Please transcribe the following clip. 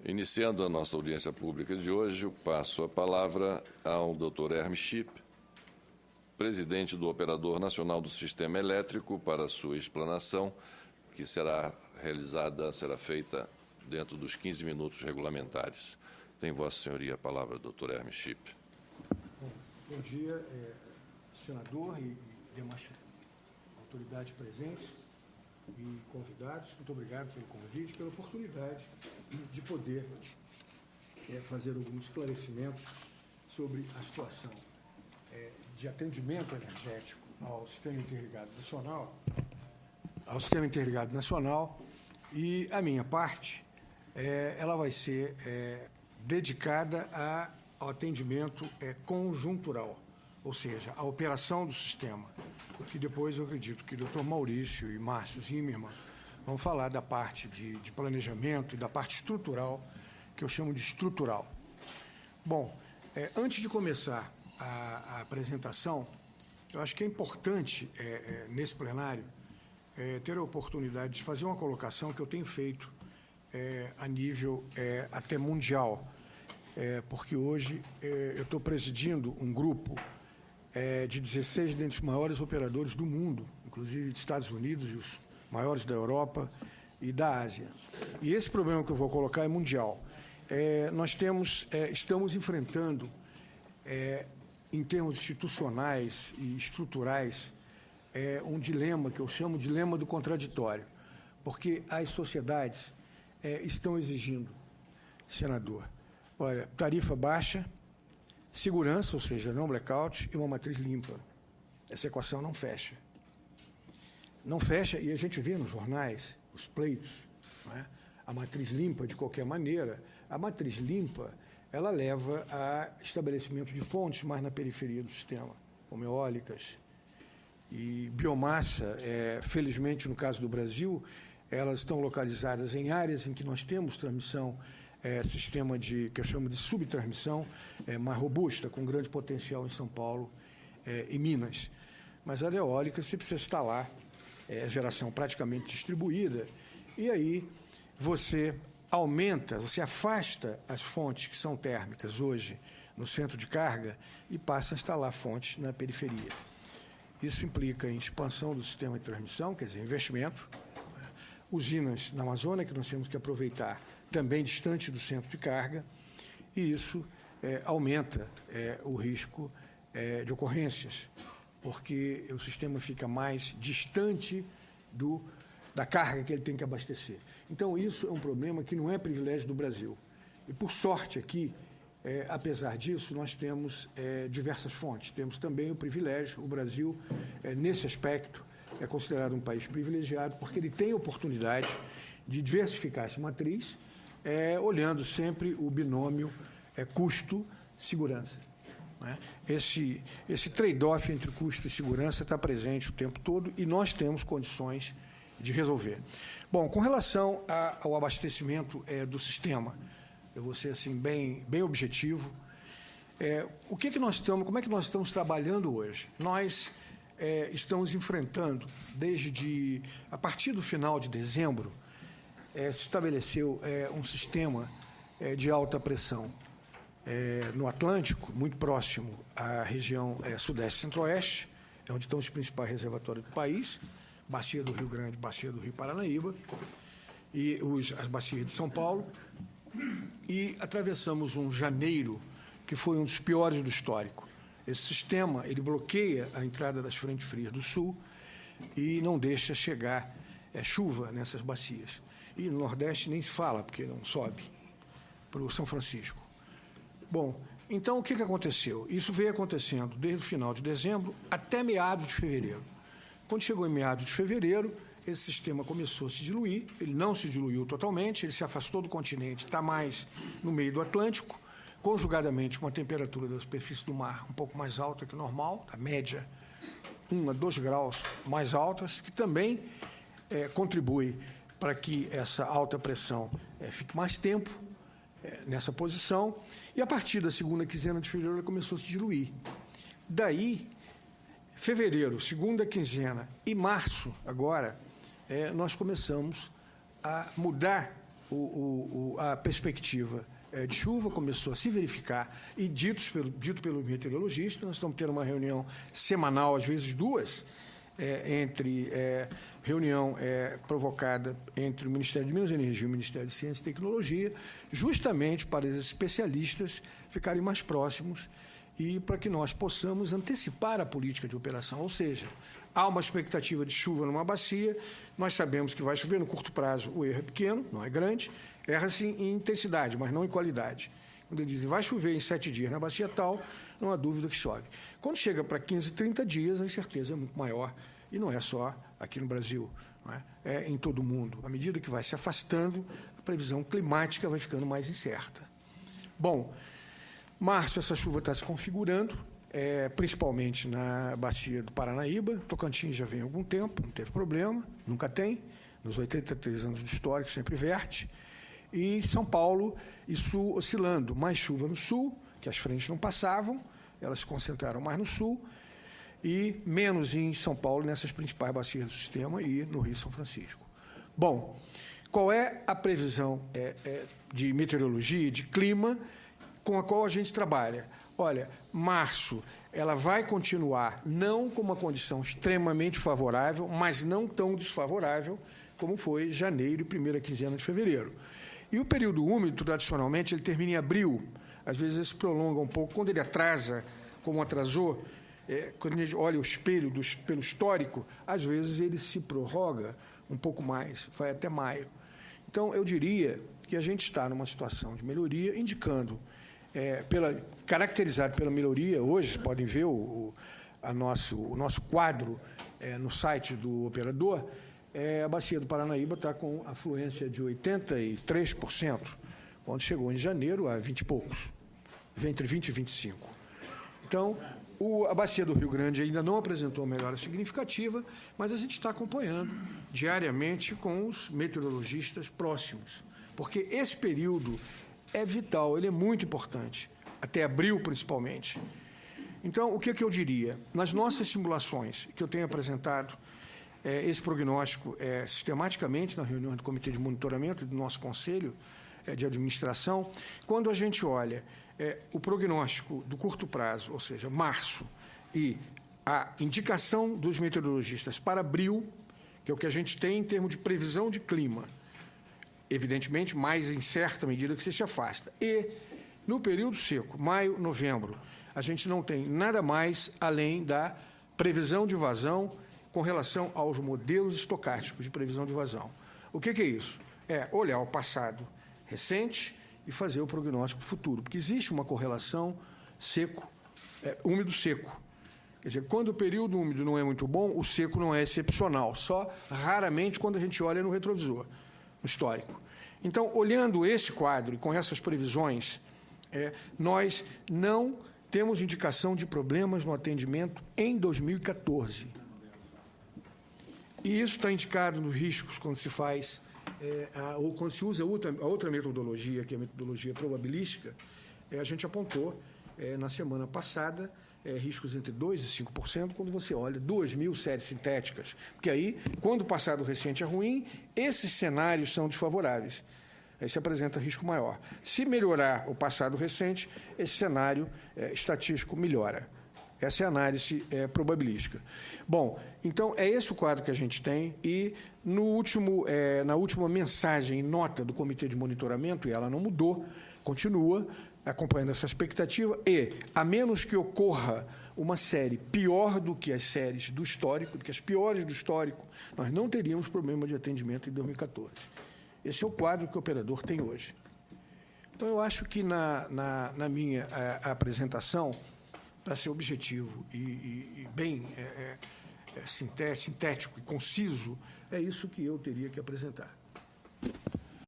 Iniciando a nossa audiência pública de hoje, eu passo a palavra ao Dr. Hermes Chip, presidente do Operador Nacional do Sistema Elétrico, para a sua explanação, que será feita dentro dos 15 minutos regulamentares. Tem Vossa Senhoria a palavra, Dr. Hermes Chip. Bom dia, senador e demais autoridades presentes e convidados. Muito obrigado pelo convite, pela oportunidade de poder fazer alguns esclarecimentos sobre a situação de atendimento energético ao Sistema Interligado Nacional, e a minha parte ela vai ser dedicada ao atendimento conjuntural, ou seja, a operação do sistema, que depois eu acredito que o Dr. Maurício e Márcio Zimmermann vão falar da parte de planejamento e da parte estrutural, que eu chamo de estrutural. Bom, antes de começar a apresentação, eu acho que é importante, nesse plenário, ter a oportunidade de fazer uma colocação que eu tenho feito a nível até mundial, porque hoje eu estou presidindo um grupo de 16 dentre os maiores operadores do mundo, inclusive dos Estados Unidos e os maiores da Europa e da Ásia. E esse problema que eu vou colocar é mundial. Nós estamos enfrentando, em termos institucionais e estruturais, um dilema que eu chamo de dilema do contraditório, porque as sociedades estão exigindo, senador, olha, tarifa baixa, segurança, ou seja, não blackout, e uma matriz limpa. Essa equação não fecha. Não fecha, e a gente vê nos jornais, os pleitos, não é? A matriz limpa, de qualquer maneira, a matriz limpa, ela leva a estabelecimento de fontes mais na periferia do sistema, como eólicas e biomassa. Felizmente, no caso do Brasil, elas estão localizadas em áreas em que nós temos transmissão, sistema que eu chamo de subtransmissão, mais robusta, com grande potencial em São Paulo e Minas. Mas a eólica você precisa instalar geração praticamente distribuída, e aí você afasta as fontes que são térmicas hoje no centro de carga e passa a instalar fontes na periferia. Isso implica em expansão do sistema de transmissão, quer dizer, investimento, usinas na Amazônia que nós temos que aproveitar, também distante do centro de carga, e isso aumenta o risco de ocorrências, porque o sistema fica mais distante da carga que ele tem que abastecer. Então, isso é um problema que não é privilégio do Brasil. E, por sorte, aqui, apesar disso, nós temos diversas fontes. Temos também o privilégio, o Brasil, nesse aspecto, é considerado um país privilegiado, porque ele tem a oportunidade de diversificar essa matriz, olhando sempre o binômio custo-segurança. Né? Esse trade-off entre custo e segurança está presente o tempo todo e nós temos condições de resolver. Bom, com relação ao abastecimento do sistema, eu vou ser assim, bem objetivo. Como é que nós estamos trabalhando hoje? Nós estamos enfrentando, a partir do final de dezembro, se estabeleceu um sistema de alta pressão no Atlântico, muito próximo à região Sudeste e Centro-Oeste, onde estão os principais reservatórios do país, Bacia do Rio Grande, Bacia do Rio Paranaíba, e as bacias de São Paulo, e atravessamos um janeiro que foi um dos piores do histórico. Esse sistema, ele bloqueia a entrada das frentes frias do sul e não deixa chegar chuva nessas bacias. E no Nordeste nem se fala, porque não sobe para o São Francisco. Bom, então o que aconteceu? Isso veio acontecendo desde o final de dezembro até meados de fevereiro. Quando chegou em meados de fevereiro, esse sistema começou a se diluir, ele não se diluiu totalmente, ele se afastou do continente, está mais no meio do Atlântico, conjugadamente com a temperatura da superfície do mar um pouco mais alta que o normal, a média 1 a 2 graus mais altas, que também contribui para que essa alta pressão fique mais tempo nessa posição, e a partir da segunda quinzena de fevereiro ela começou a se diluir. Daí, fevereiro, segunda quinzena, e março, agora, nós começamos a mudar a perspectiva de chuva começou a se verificar e dito pelo meteorologista. Nós estamos tendo uma reunião semanal, às vezes duas, reunião provocada entre o Ministério de Minas e Energia e o Ministério de Ciência e Tecnologia, justamente para os especialistas ficarem mais próximos e para que nós possamos antecipar a política de operação. Ou seja, há uma expectativa de chuva numa bacia, nós sabemos que vai chover no curto prazo, o erro é pequeno, não é grande, erra-se em intensidade, mas não em qualidade. Quando ele diz vai chover em 7 dias na bacia tal, não há dúvida que chove. Quando chega para 15, 30 dias, a incerteza é muito maior, e não é só aqui no Brasil, não é? É em todo o mundo. À medida que vai se afastando, a previsão climática vai ficando mais incerta. Bom, março essa chuva está se configurando, principalmente na bacia do Paranaíba. Tocantins já vem há algum tempo, não teve problema, nunca tem. Nos 83 anos do histórico sempre verte. E São Paulo, isso oscilando, mais chuva no sul, que as frentes não passavam, elas se concentraram mais no sul, e menos em São Paulo, nessas principais bacias do sistema, e no Rio São Francisco. Bom, qual é a previsão de meteorologia e de clima com a qual a gente trabalha? Olha, março, ela vai continuar não com uma condição extremamente favorável, mas não tão desfavorável como foi janeiro e primeira quinzena de fevereiro. E o período úmido, tradicionalmente, ele termina em abril, às vezes ele se prolonga um pouco. Quando ele atrasa, como atrasou, quando a gente olha o espelho pelo histórico, às vezes ele se prorroga um pouco mais, vai até maio. Então, eu diria que a gente está numa situação de melhoria, indicando, caracterizado pela melhoria, hoje, podem ver o nosso quadro no site do operador, a bacia do Paranaíba está com afluência de 83%, quando chegou em janeiro a 20 e poucos, entre 20 e 25. Então, a bacia do Rio Grande ainda não apresentou melhora significativa, mas a gente está acompanhando diariamente com os meteorologistas próximos, porque esse período é vital, ele é muito importante, até abril principalmente. Então, o que eu diria? Nas nossas simulações que eu tenho apresentado, esse prognóstico sistematicamente na reunião do Comitê de Monitoramento do nosso Conselho de Administração, quando a gente olha o prognóstico do curto prazo, ou seja, março, e a indicação dos meteorologistas para abril, que é o que a gente tem em termos de previsão de clima, evidentemente mais em certa medida que você se afasta. E no período seco, maio, novembro, a gente não tem nada mais além da previsão de vazão com relação aos modelos estocásticos de previsão de vazão. O que é isso? É olhar o passado recente e fazer o prognóstico futuro, porque existe uma correlação úmido-seco. Quer dizer, quando o período úmido não é muito bom, o seco não é excepcional, só raramente quando a gente olha no retrovisor, no histórico. Então, olhando esse quadro e com essas previsões, nós não temos indicação de problemas no atendimento em 2014. E isso está indicado nos riscos quando se faz, ou quando se usa a outra metodologia, que é a metodologia probabilística. A gente apontou na semana passada riscos entre 2% e 5% quando você olha 2.000 séries sintéticas. Porque aí, quando o passado recente é ruim, esses cenários são desfavoráveis. Aí se apresenta risco maior. Se melhorar o passado recente, esse cenário estatístico melhora. Essa é a análise probabilística. Bom, então é esse o quadro que a gente tem e na última mensagem, nota do Comitê de Monitoramento, e ela não mudou, continua acompanhando essa expectativa e, a menos que ocorra uma série pior do que as séries do histórico, do que as piores do histórico, nós não teríamos problema de atendimento em 2014. Esse é o quadro que o operador tem hoje. Então, eu acho que na minha apresentação, para ser objetivo e bem sintético e conciso, é isso que eu teria que apresentar.